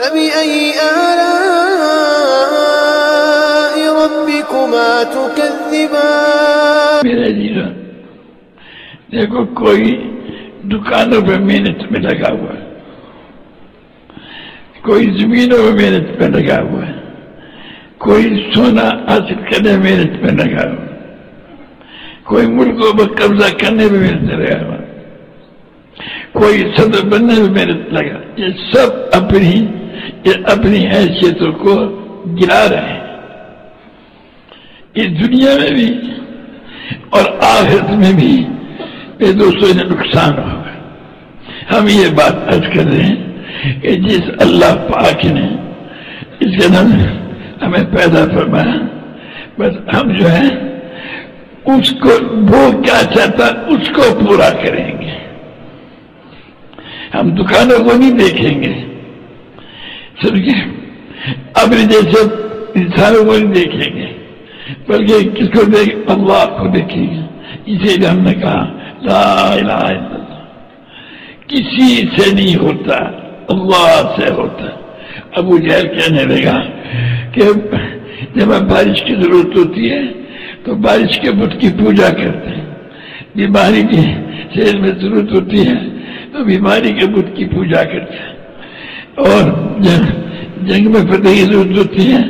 فبأي آلاء ربكما تكذبان میرے عزیزوں، دیکھو کوئی دکانوں پہ محنت میں لگا ہوا ہے، کوئی زمینوں پہ محنت میں لگا ہوا ہے، کوئی سونا حاصل کرنے میں محنت میں لگا ہوا ہے، کوئی ملکوں پر قبضہ کرنے میں محنت لگا ہوا ہے، کوئی صدر بننے میں محنت لگا. یہ سب اپنی حیثیتوں کو گرا رہے ہیں. اس دنیا میں بھی اور آخرت میں بھی یہ دوستوں نے نقصان ہوگا. ہم یہ بات عرض کر رہے ہیں کہ جس اللہ پاک نے اس کے نام ہمیں پیدا فرمایا، بس ہم جو ہے اس کو وہ کیا چاہتا اس کو پورا کریں گے. ہم دکانوں کو نہیں دیکھیں گے، سمجھے، اپنے جیسے انسانوں کو نہیں دیکھیں گے، بلکہ کس کو دیکھ اللہ کو دیکھیں گے. اسی لیے ہم نے کہا لا الہ الا اللہ کسی سے نہیں ہوتا، اللہ سے ہوتا. ابو جہل کہنے لگا کہ جب بارش کی ضرورت ہوتی ہے تو بارش کے بت کی پوجا کرتے ہیں، بیماری کی صحت میں ضرورت ہوتی ہے تو بیماری کے بت کی پوجا کرتے ہیں، اور جنگ میں فتح کی ضرورت ہوتی ہے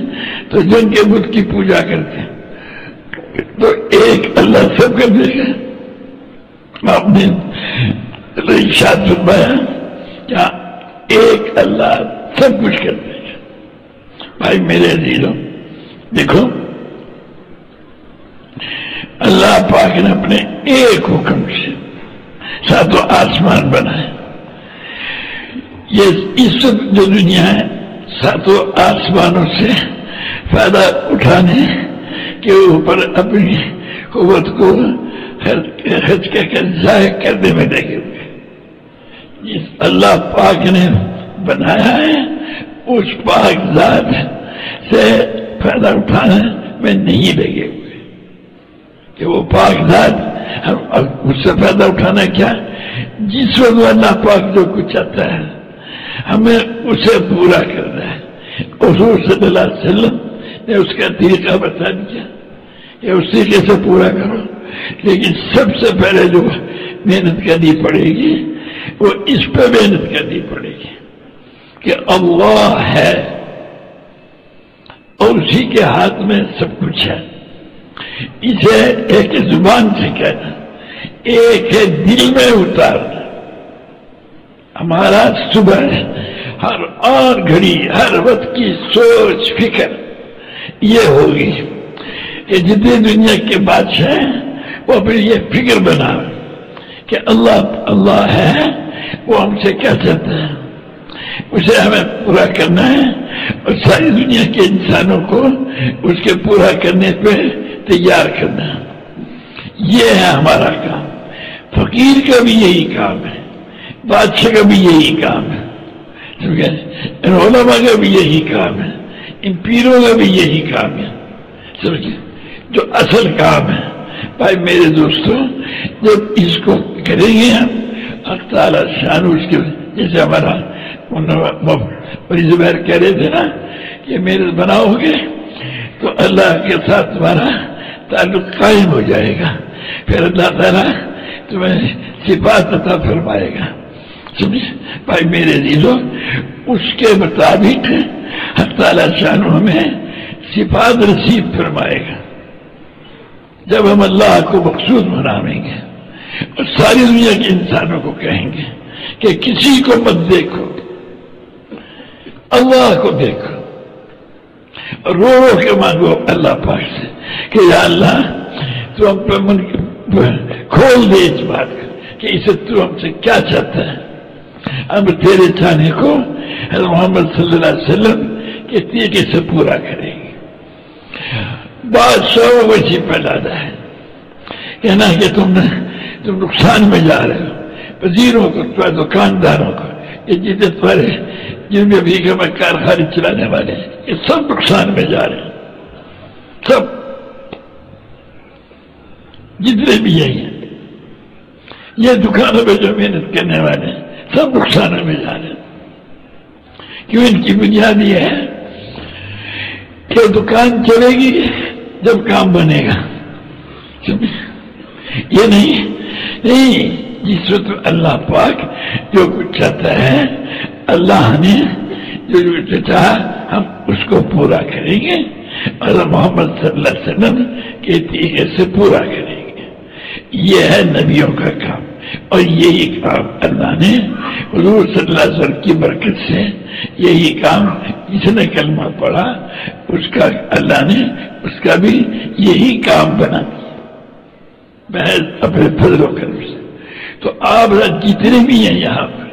تو جنگ کے بت کی پوجا کرتے ہیں. تو ایک اللہ سب کر دے گا. آپ نے ارشاد فرمایا کیا ایک اللہ سب کچھ کر دے گا. بھائی میرے عزیزوں، دیکھو اللہ پاک نے اپنے ایک حکم سے ساتوں آسمان بنائے. یہ اس جو دنیا ہے ساتوں آسمانوں سے فائدہ اٹھانے کے اوپر اپنی قوت کو خرچ کر ضائع کرنے میں لگے ہوئے. جس اللہ پاک نے بنایا ہے اس پاک ذات سے فائدہ اٹھانے میں نہیں لگے ہوئے کہ وہ پاک ذات اس سے فائدہ اٹھانا کیا. جس وقت اللہ پاک جو کچھ چاہتا ہے ہمیں اسے پورا کرنا ہے. حضور صلی اللہ علیہ وسلم نے اس کا طریقہ بتا دیا کہ اس طریقے سے پورا کرو. لیکن سب سے پہلے جو محنت کرنی پڑے گی وہ اس پہ محنت کرنی پڑے گی کہ اللہ ہے اور اسی کے ہاتھ میں سب کچھ ہے. اسے ایک زبان سے کہنا، ایک ہے دل میں اتارنا. ہمارا صبح ہر اور گھڑی ہر وقت کی سوچ فکر یہ ہوگی کہ جتنے دنیا کے بادشاہ ہیں وہ اپنی یہ فکر بنا کہ اللہ ہے، وہ ہم سے کیا چاہتا ہے اسے ہمیں پورا کرنا ہے، اور ساری دنیا کے انسانوں کو اس کے پورا کرنے پہ تیار کرنا ہے. یہ ہے ہمارا کام. فقیر کا بھی یہی کام ہے، بادشاہ کا بھی یہی کام ہے، ان علماء کا بھی یہی کام ہے، ان پیروں کا بھی یہی کام ہے. سمجھے جو اصل کام ہے. بھائی میرے دوستوں، جب اس کو کریں گے ہم حق تعالیٰ شان اس کے جیسے ہمارا بڑی زبیر کہہ رہے تھے نا کہ محنت بناؤ گے تو اللہ کے ساتھ تمہارا تعلق قائم ہو جائے گا، پھر اللہ تعالیٰ تمہیں صفات عطا فرمائے گا. سمجھے بھائی میرے عزیزوں، اس کے مطابق حق تعالیٰ شان ہمیں صفات نصیب فرمائے گا. جب ہم اللہ کو مقصود منائیں گے اور ساری دنیا کے انسانوں کو کہیں گے کہ کسی کو مت دیکھو، اللہ کو دیکھو، اور رو رو کے مانگو اللہ پاک سے کہ یا اللہ تو ہم پہ من کھول دے اس بات کا کہ اسے تو ہم سے کیا چاہتا ہے. ہم تیرے چاہنے کو حضرت محمد صلی اللہ علیہ وسلم کے طریقے سے پورا کریں گے. بادشاہوں کو اسی پیدا ہے کہنا کہ تم نقصان میں جا رہے ہو. وزیروں کو، دکانداروں کو، یہ جتنے تمہارے جن میں بھی کارخانے چلانے والے یہ سب نقصان میں جا رہے ہیں. سب جتنے بھی یہی ہیں، یہ دکانوں پہ جو محنت کرنے والے ہیں سب نقصانوں میں جا رہے ہیں. کیوں؟ ان کی بنیاد یہ ہے کہ دکان چلے گی جب کام بنے گا. یہ نہیں جس وقت اللہ پاک جو کچھ چاہتا ہے، اللہ نے جو کچھ چاہا ہم اس کو پورا کریں گے اور محمد صلی اللہ علیہ وسلم کے طریقے سے پورا کریں گے. یہ ہے نبیوں کا کام، اور یہی کام اللہ نے حضور صلی اللہ علیہ وسلم کی برکت سے، یہی کام جس نے کلمہ پڑھا اس کا اللہ نے اس کا بھی یہی کام بنا دیا محض اپنے فضل و کرم سے. تو آپ جتنے بھی ہیں یہاں پر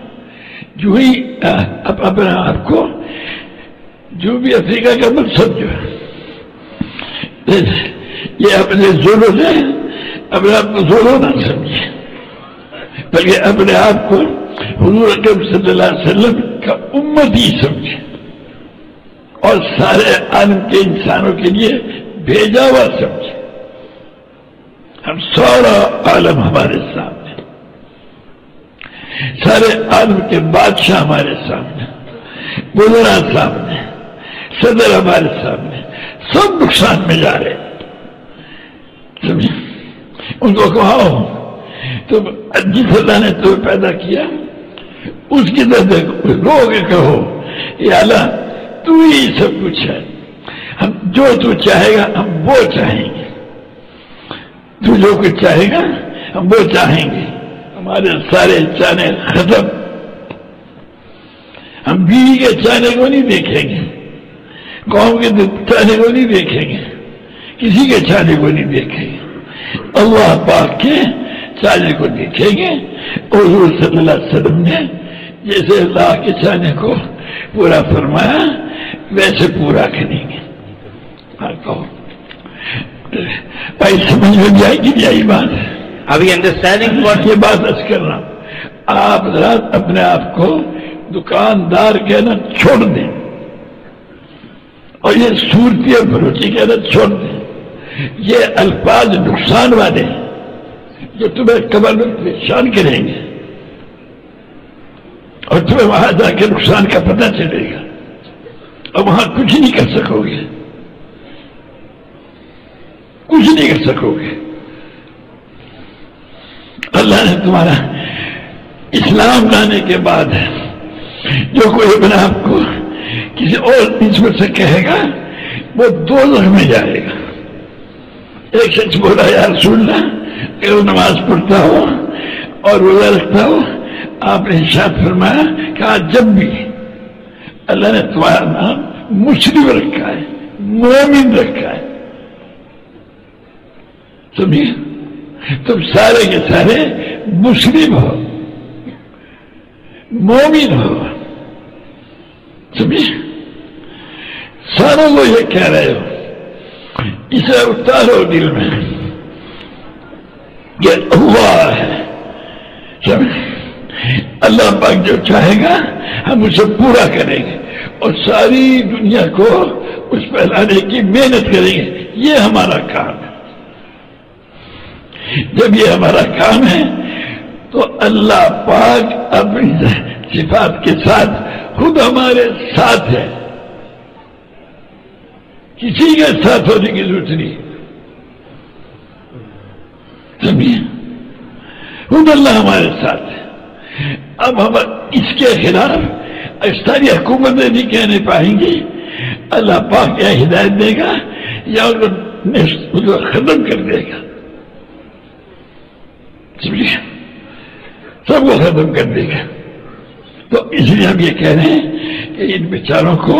جو ہی اپنے آپ کو جو بھی افریقہ کا مقصد جو ہے یہ اپنے زولو سے اپنے آپ کو زولو نہ سمجھے، بلکہ اپنے آپ کو حضور اکرم صلی اللہ علیہ وسلم کا امت ہی سمجھے اور سارے عالم کے انسانوں کے لیے بھیجا ہوا سمجھے. ہم سارا عالم ہمارے سامنے، سارے عالم کے بادشاہ ہمارے سامنے، وزراء سامنے، صدر ہمارے سامنے، سب نقصان میں جا رہے ہیں. سمجھے؟ ان کو کہو تو جس اللہ نے تمہیں پیدا کیا اس کی طرف رو کے کہو یا اللہ تو ہی سب کچھ ہے، ہم جو تو چاہے گا ہم وہ چاہیں گے، تو جو کچھ چاہے گا ہم وہ چاہیں گے. ہمارے سارے چاہنے ختم، ہم بیوی کے چاہنے کو نہیں دیکھیں گے، قوم کے چاہنے کو نہیں دیکھیں گے، کسی کے چاہنے کو نہیں دیکھیں گے، اللہ پاک کے چاہنے کو دیکھیں گے. اور حضور صلی اللہ علیہ وسلم نے جیسے اللہ کے چاہنے کو پورا فرمایا ویسے پورا کریں گے. بھائی سمجھ میں بھی آئی کہ نہیں آئی بات؟ ابھی انڈرسٹینڈنگ یہ بات ارز کر رہا ہوں، آپ حضرات اپنے آپ کو دکاندار کہنا چھوڑ دیں اور یہ صورتی اور بروچی کہنا چھوڑ دیں. یہ الفاظ نقصان والے ہیں جو تمہیں قبر میں پریشان کریں گے اور تمہیں وہاں جا کے نقصان کا پتہ چلے گا اور وہاں کچھ نہیں کر سکو گے، کچھ نہیں کر سکو گے. اللہ نے تمہارا اسلام لانے کے بعد جو کوئی اپنے آپ کو کسی اور نسبت سے کہے گا وہ دوزخ میں جائے گا. ایک شخص بولا یا رسول اللہ کہ وہ نماز پڑھتا ہو اور روزہ رکھتا ہو، آپ نے ارشاد فرمایا کہ آج جب بھی اللہ نے تمہارا نام مسلم رکھا ہے، مومن رکھا ہے، سمجھے؟ تم سارے کے سارے مسلم ہو، مومن ہو، سمجھے؟ ساروں کو یہ کہہ رہے ہو، اسے اتارو دل میں کہ اللہ ہے. سمجھے؟ اللہ پاک جو چاہے گا ہم اسے پورا کریں گے اور ساری دنیا کو اس پہ لانے کی محنت کریں گے. یہ ہمارا کام ہے. جب یہ ہمارا کام ہے تو اللہ پاک اپنی صفات کے ساتھ خود ہمارے ساتھ ہے، کسی کے ساتھ ہونے کی ضرورت نہیں. سمجھے؟ خود اللہ ہمارے ساتھ ہے. اب ہم اس کے خلاف ساری حکومتیں نہیں کہنے پائیں گی. اللہ پاک یا ہدایت دے گا یا ان کو ختم کر دے گا. سمجھے؟ سب کو ختم کر دے گا. تو اس لیے ہم یہ کہہ رہے ہیں کہ ان بیچاروں کو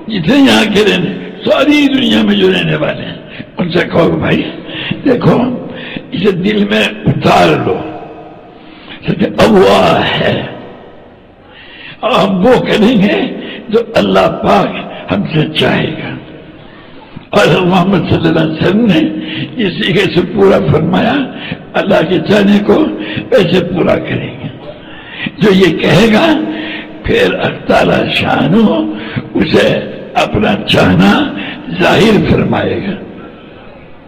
جتنے یہاں کے رہنے ساری دنیا میں جو رہنے والے ہیں ان سے کہو بھائی دیکھو اسے دل میں اتار لو کہ اللہ ہے، اور ہم وہ کریں گے جو اللہ پاک ہم سے چاہے گا. اور محمد صلی اللہ علیہ وسلم نے اس طریقے سے پورا فرمایا اللہ کے چاہنے کو ویسے پورا کریں گے. جو یہ کہے گا پھر تعالیٰ شانو اسے اپنا چاہنا ظاہر فرمائے گا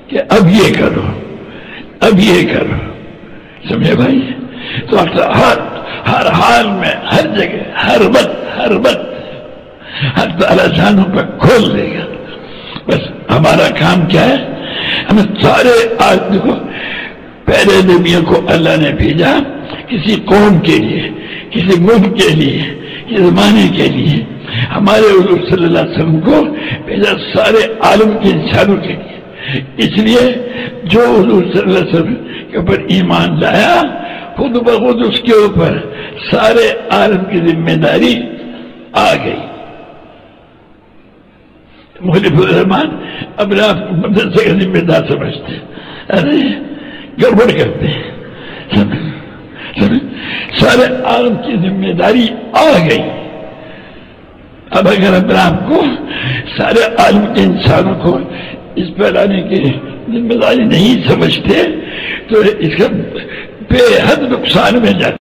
کہ اب یہ کرو، اب یہ کرو. سمجھے بھائی؟ تو ہر حال میں، ہر جگہ، ہر وقت ہر تعالیٰ جانوں پر کھول دے گا. بس ہمارا کام کیا ہے؟ ہمیں سارے آدمی کو، پہلے نبیوں کو اللہ نے بھیجا کسی قوم کے لیے، کسی ملک کے لیے، کسی زمانے کے لیے. ہمارے حضور صلی اللہ علیہ وسلم کو بھیجا سارے عالم کے انسانوں کے لیے. اس لیے جو حضور صلی اللہ علیہ وسلم کے اوپر ایمان لایا، خود بخود اس کے اوپر سارے عالم کی ذمہ داری آ گئی. مختلف الرحمان اپنے آپ کو مدرسے کا ذمہ دار سمجھتے، ارے گڑبڑ کرتے ہیں. سارے عالم کی ذمہ داری آ گئی. اب اگر اپنے آپ کو سارے عالم کے انسانوں کو اس پہ لانے کی ذمہ داری نہیں سمجھتے تو اس کا بے حد نقصان میں جاتے.